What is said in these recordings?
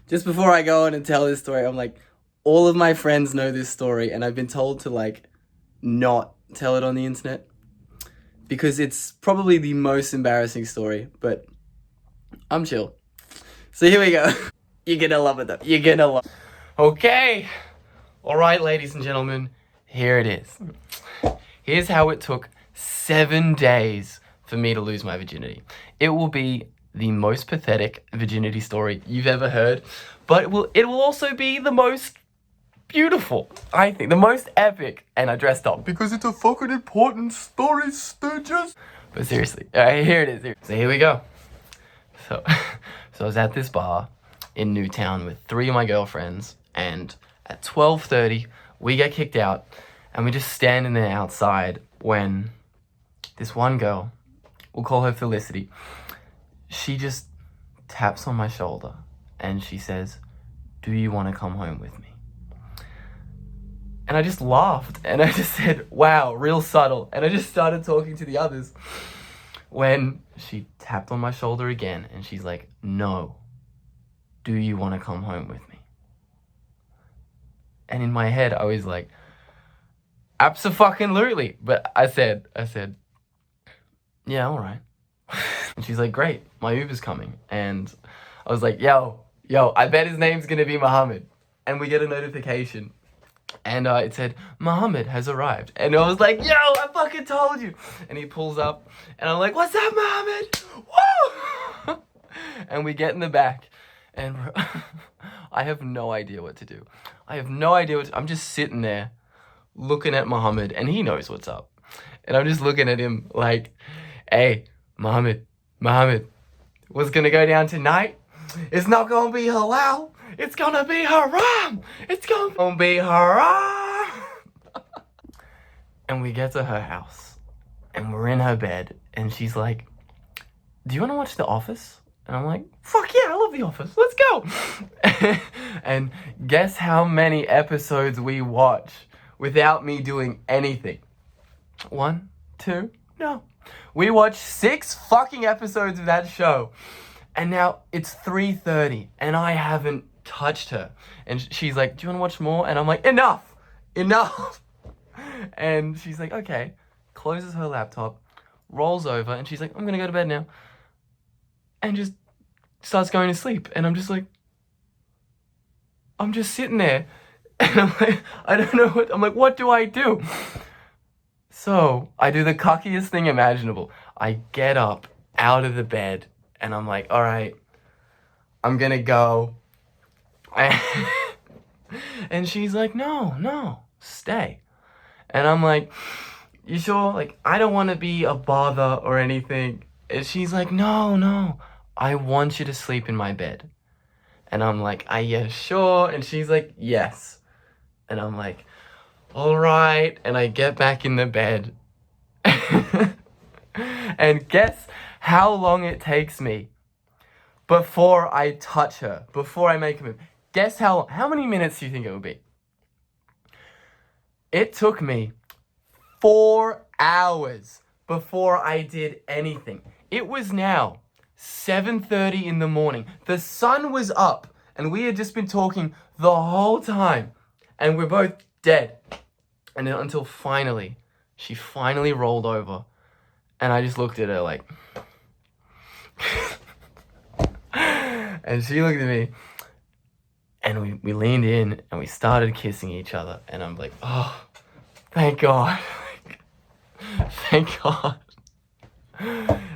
just before I go on and tell this story, I'm like, all of my friends know this story, and I've been told to like not tell it on the internet because it's probably the most embarrassing story, but I'm chill. So here we go. You're gonna love it though. You're gonna love it. Okay. Alright, ladies and gentlemen, here it is. Here's how it took 7 days for me to lose my virginity. It will be the most pathetic virginity story you've ever heard, but it will also be the most beautiful, I think, the most epic, and I dressed up because it's a fucking important story, stooges. But seriously, here it is. So here we go. So I was at this bar in Newtown with 3 of my girlfriends, and at 12:30 we get kicked out, and we're just standing there outside when this one girl, we'll call her Felicity, she just taps on my shoulder and she says, "Do you want to come home with me?" And I just laughed and I just said, "Wow, real subtle." And I just started talking to the others when she tapped on my shoulder again and she's like, "No, do you want to come home with me?" And in my head, I was like, "Abso-fucking-lutely." But I said, "Yeah, all right." And she's like, "Great, my Uber's coming." And I was like, yo, I bet his name's gonna be Muhammad. And we get a notification. And it said, "Muhammad has arrived." And I was like, yo, I fucking told you. And he pulls up and I'm like, "What's up, Muhammad? Woo!" And we get in the back and I have no idea what to do. I'm just sitting there looking at Muhammad and he knows what's up. And I'm just looking at him like, "Hey, Muhammad, what's gonna go down tonight? It's not gonna be halal. It's gonna be haram. It's gonna be haram." And we get to her house and we're in her bed and she's like, "Do you wanna watch The Office?" And I'm like, "Fuck yeah, I love The Office. Let's go." And guess how many episodes we watch without me doing anything? 1, 2, no. We watched 6 fucking episodes of that show. And now it's 3:30 and I haven't touched her. And she's like, "Do you want to watch more?" And I'm like, enough. And she's like, okay. Closes her laptop, rolls over, and she's like, "I'm gonna go to bed now." And just starts going to sleep. And I'm just like, I'm just sitting there. And I'm like, I don't know what do I do? So I do the cockiest thing imaginable. I get up out of the bed and I'm like, all right, I'm gonna go. And she's like, no, stay. And I'm like, "You sure? Like, I don't want to be a bother or anything." And she's like, no, I want you to sleep in my bed. And I'm like, "Yeah, sure." And she's like, "Yes." And I'm like, all right. And I get back in the bed. And guess how long it takes me before I touch her, before I make a move. Guess how many minutes do you think it would be? It took me 4 hours before I did anything. It was now 7:30 in the morning. The sun was up and we had just been talking the whole time and we're both dead. And then until finally, she finally rolled over and I just looked at her like, and she looked at me and we leaned in and we started kissing each other. And I'm like, oh, thank God. Thank God.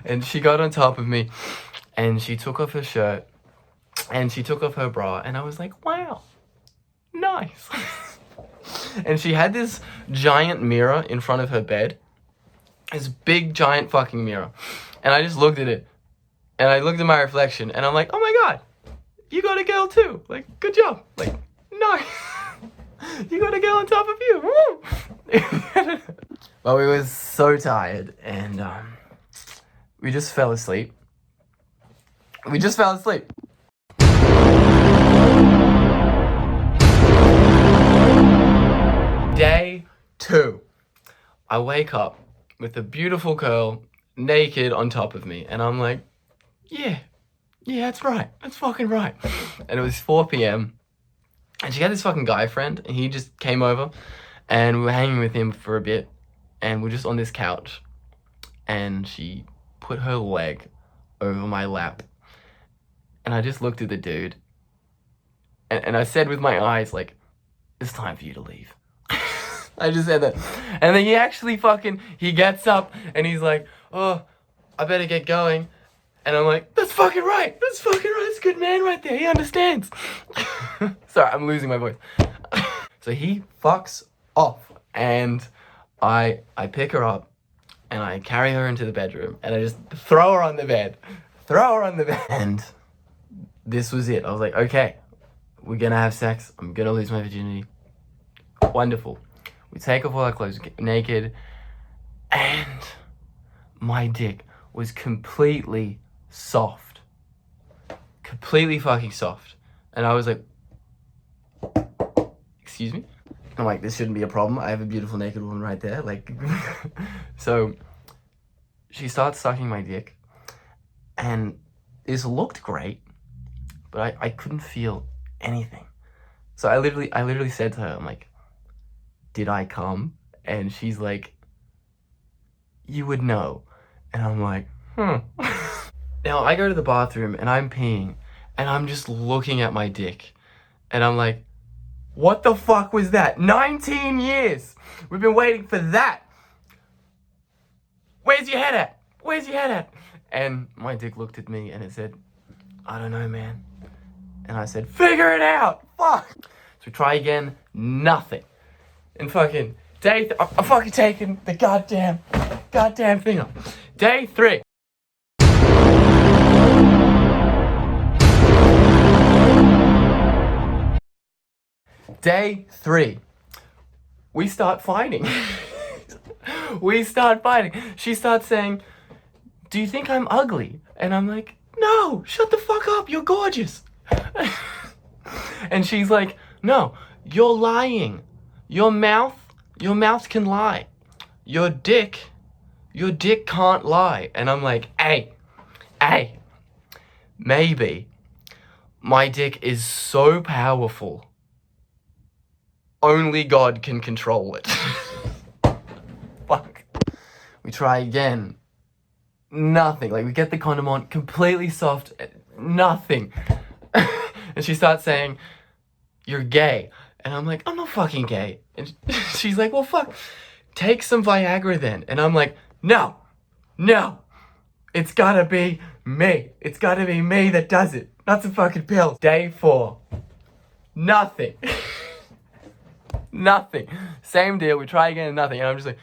And she got on top of me and she took off her shirt and she took off her bra and I was like, wow, nice. And she had this giant mirror in front of her bed. This big giant fucking mirror. And I just looked at it and I looked at my reflection and I'm like, oh my God, you got a girl too. Like, good job. Like, nice. You got a girl on top of you. Woo. Well, we were so tired and we just fell asleep. Day 2. I wake up with a beautiful girl naked on top of me and I'm like, yeah, Yeah, that's right. That's fucking right. And it was 4 p.m. And she had this fucking guy friend, and he just came over, and we were hanging with him for a bit, and we're just on this couch, and she put her leg over my lap, and I just looked at the dude, and I said with my eyes, like, it's time for you to leave. I just said that. And then he actually he gets up, and he's like, oh, I better get going. And I'm like, that's fucking right. That's fucking right. That's a good man right there. He understands. Sorry, I'm losing my voice. So he fucks off. And I pick her up and I carry her into the bedroom and I just throw her on the bed. And this was it. I was like, okay, we're gonna have sex. I'm gonna lose my virginity. Wonderful. We take off all our clothes, get naked. And my dick was completely soft. Completely fucking soft. And I was like, excuse me? I'm like, this shouldn't be a problem. I have a beautiful naked woman right there. Like, so she starts sucking my dick. And this looked great, but I couldn't feel anything. So I literally said to her, I'm like, did I come? And she's like, you would know. And I'm like, Now I go to the bathroom and I'm peeing and I'm just looking at my dick and I'm like, what the fuck was that? 19 years! We've been waiting for that! Where's your head at? Where's your head at? And my dick looked at me and it said, I don't know, man. And I said, figure it out! Fuck! So we try again, nothing. And fucking I'm fucking taking the goddamn thing up. Day 3. Day 3. We start fighting. She starts saying, do you think I'm ugly? And I'm like, no, shut the fuck up, you're gorgeous. And she's like, no, you're lying. Your mouth can lie. Your dick can't lie. And I'm like, hey, maybe my dick is so powerful, only God can control it. Fuck. We try again. Nothing. Like, we get the condom on, completely soft, nothing. And she starts saying, you're gay. And I'm like, I'm not fucking gay. And she's like, well, fuck, take some Viagra then. And I'm like, no, it's gotta be me. It's gotta be me that does it, not some fucking pills. Day 4. Nothing. Nothing. Same deal. We try again and nothing. And I'm just like,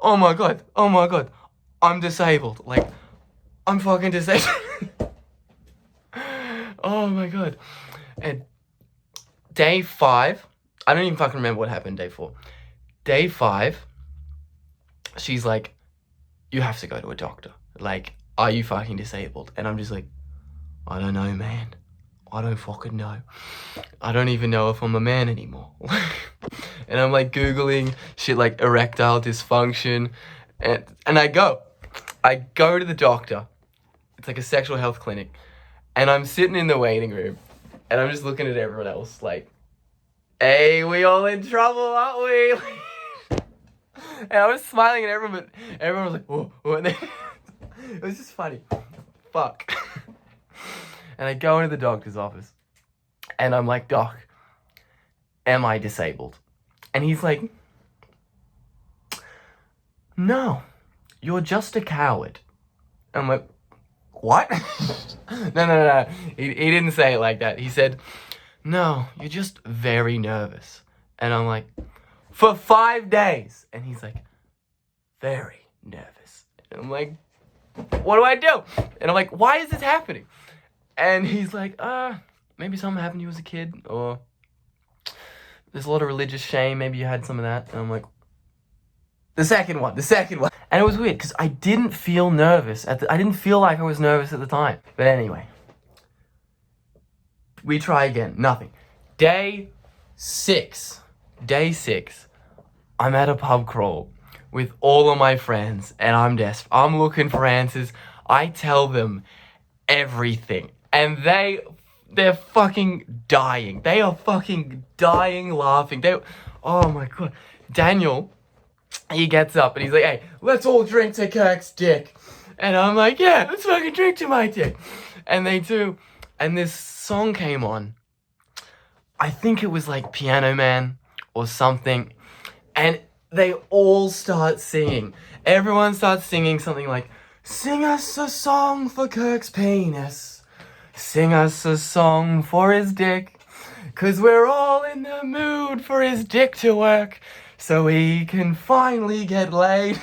oh my god. I'm disabled. Like, I'm fucking disabled. Oh my god. And day 5, I don't even fucking remember what happened day 4. Day 5, she's like, you have to go to a doctor. Like, are you fucking disabled? And I'm just like, I don't know, man. I don't fucking know. I don't even know if I'm a man anymore. And I'm like Googling shit like erectile dysfunction. And I go to the doctor. It's like a sexual health clinic. And I'm sitting in the waiting room. And I'm just looking at everyone else like, hey, we all in trouble, aren't we? And I was smiling at everyone, but everyone was like, whoa. And then it was just funny. Fuck. And I go into the doctor's office. And I'm like, Doc, am I disabled? And he's like, no, you're just a coward. And I'm like, what? No. He didn't say it like that. He said, no, you're just very nervous. And I'm like, for 5 days. And he's like, very nervous. And I'm like, what do I do? And I'm like, why is this happening? And he's like, maybe something happened to you as a kid, or there's a lot of religious shame, maybe you had some of that. And I'm like, the second one. And it was weird, because I didn't feel nervous. I didn't feel like I was nervous at the time. But anyway, we try again, nothing. Day 6, I'm at a pub crawl with all of my friends, and I'm desperate. I'm looking for answers. I tell them everything. And they're fucking dying. They are fucking dying laughing. Oh my god. Daniel, he gets up and he's like, hey, let's all drink to Kirk's dick. And I'm like, yeah, let's fucking drink to my dick. And they do. And this song came on. I think it was like Piano Man or something. And they all start singing. Everyone starts singing something like, sing us a song for Kirk's penis. Sing us a song for his dick. 'Cause we're all in the mood for his dick to work. So he can finally get laid.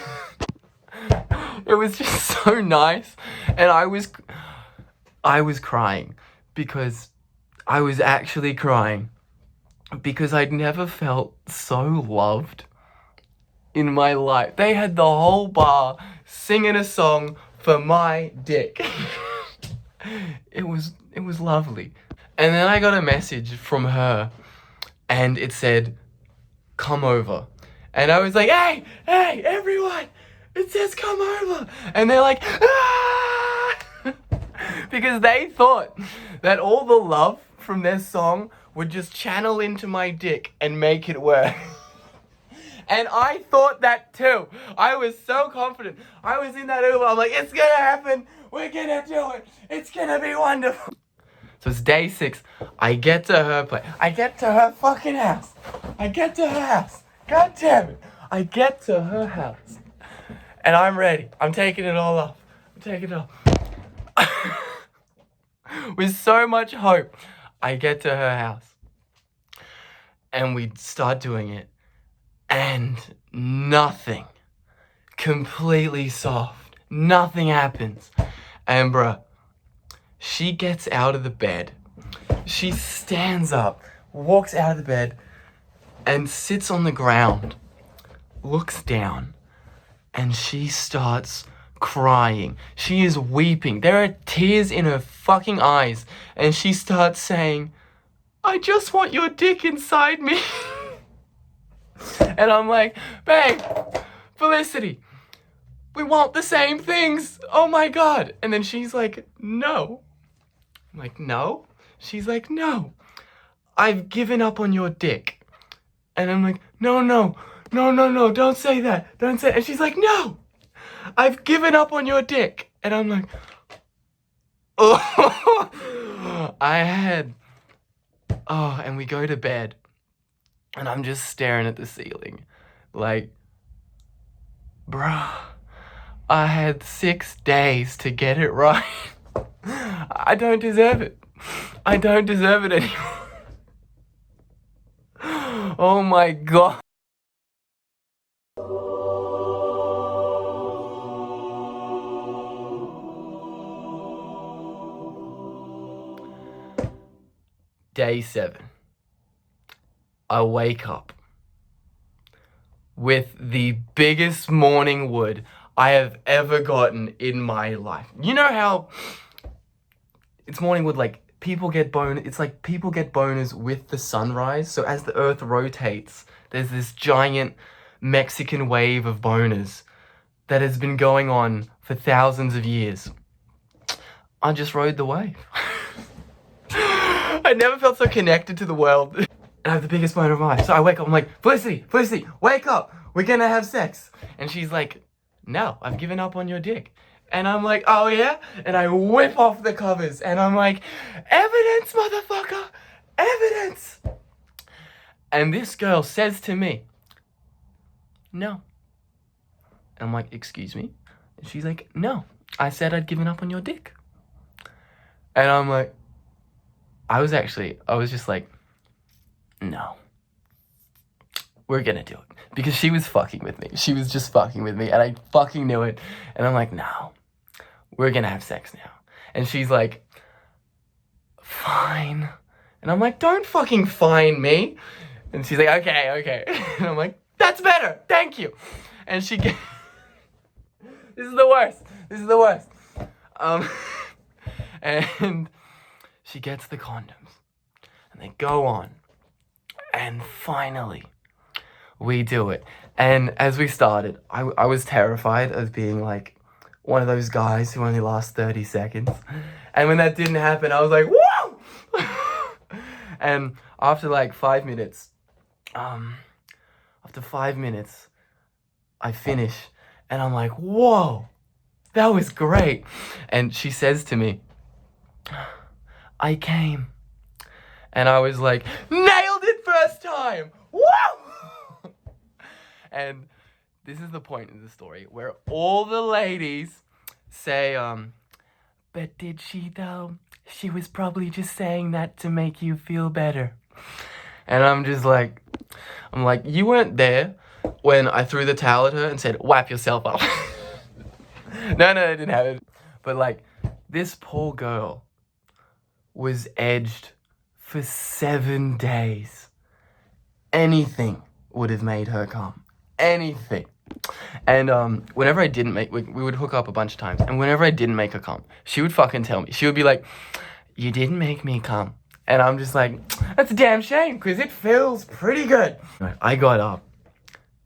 It was just so nice. And I was crying. Because I was actually crying. Because I'd never felt so loved in my life. They had the whole bar singing a song for my dick. It was lovely. And then I got a message from her and it said, come over. And I was like, hey, everyone, it says come over. And they're like, ah! Because they thought that all the love from their song would just channel into my dick and make it work. And I thought that too. I was so confident. I was in that Uber. I'm like, it's gonna happen. We're gonna do it. It's gonna be wonderful. So it's day 6. I get to her place. I get to her fucking house. I get to her house. God damn it. I get to her house. And I'm ready. I'm taking it all off. I'm taking it off. With so much hope, I get to her house. And we start doing it. And nothing. Completely soft. Nothing happens. And bruh, she gets out of the bed. She stands up, walks out of the bed, and sits on the ground, looks down, and she starts crying. She is weeping. There are tears in her fucking eyes. And she starts saying, I just want your dick inside me. And I'm like, babe, Felicity, we want the same things. Oh my god. And then she's like, no. I'm like, no? She's like, no. I've given up on your dick. And I'm like, no, don't say that. Don't say it. And she's like, no. I've given up on your dick. And I'm like, oh. And we go to bed. And I'm just staring at the ceiling. Like, bruh, I had 6 days to get it right. I don't deserve it. I don't deserve it anymore. Oh my god. Day 7. I wake up with the biggest morning wood I have ever gotten in my life. You know how it's morning wood, like people get boners with the sunrise. So as the earth rotates, there's this giant Mexican wave of boners that has been going on for thousands of years. I just rode the wave. I never felt so connected to the world. And I have the biggest boner of my life. So I wake up, I'm like, Felicity, wake up. We're gonna have sex. And she's like, no, I've given up on your dick. And I'm like, oh yeah? And I whip off the covers. And I'm like, evidence, motherfucker. Evidence. And this girl says to me, no. And I'm like, excuse me? And she's like, no. I said I'd given up on your dick. And I'm like, I was just like, no. We're gonna do it. Because she was fucking with me. She was just fucking with me. And I fucking knew it. And I'm like, no. We're gonna have sex now. And she's like, fine. And I'm like, don't fucking fine me. And she's like, okay. And I'm like, that's better. Thank you. And she gets... This is the worst. And she gets the condoms. And they go on. And finally, we do it. And as we started, I was terrified of being like one of those guys who only last 30 seconds. And when that didn't happen, I was like, whoa! And after like 5 minutes, I finish, and I'm like, whoa, that was great. And she says to me, I came. And I was like, nailed it first time! Woo! And this is the point in the story where all the ladies say, but did she though? She was probably just saying that to make you feel better. And I'm like, you weren't there when I threw the towel at her and said, wipe yourself up. No, I didn't have it. But like, this poor girl was edged for 7 days. Anything would have made her come. Anything. And whenever I didn't make, we would hook up a bunch of times, and whenever I didn't make her come, she would fucking tell me. She would be like, you didn't make me come. And I'm just like, that's a damn shame, because it feels pretty good. I got up,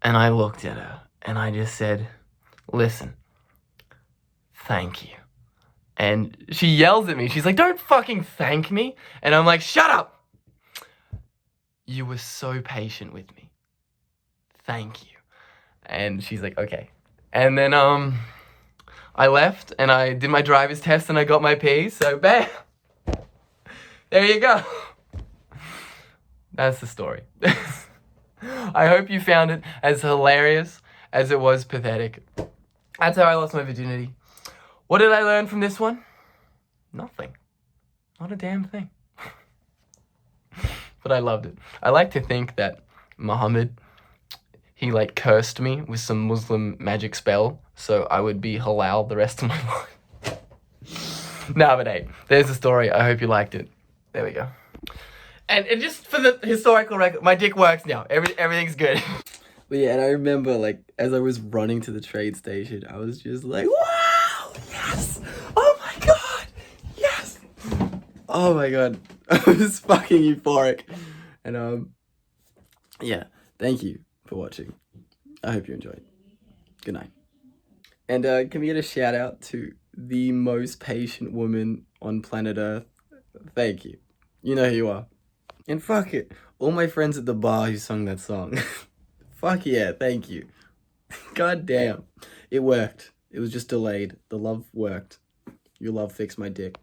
and I looked at her, and I just said, listen, thank you. And she yells at me. She's like, don't fucking thank me. And I'm like, shut up. You were so patient with me. Thank you. And she's like, okay. And then I left and I did my driver's test and I got my P. So bam. There you go. That's the story. I hope you found it as hilarious as it was pathetic. That's how I lost my virginity. What did I learn from this one? Nothing. Not a damn thing. But I loved it. I like to think that Muhammad, he like cursed me with some Muslim magic spell so I would be halal the rest of my life. Nah, but hey, there's the story. I hope you liked it. There we go. And just for the historical record, my dick works now. Everything's good. But yeah, and I remember like as I was running to the train station, I was just like, wow, yes! Oh my god, yes! Oh my god, I was fucking euphoric. And yeah, thank you for watching. I hope you enjoyed. Good night. And can we get a shout out to the most patient woman on planet Earth? Thank you. You know who you are. And fuck it, all my friends at the bar who sung that song. Fuck yeah, thank you. God damn. It worked. It was just delayed. The love worked. Your love fixed my dick.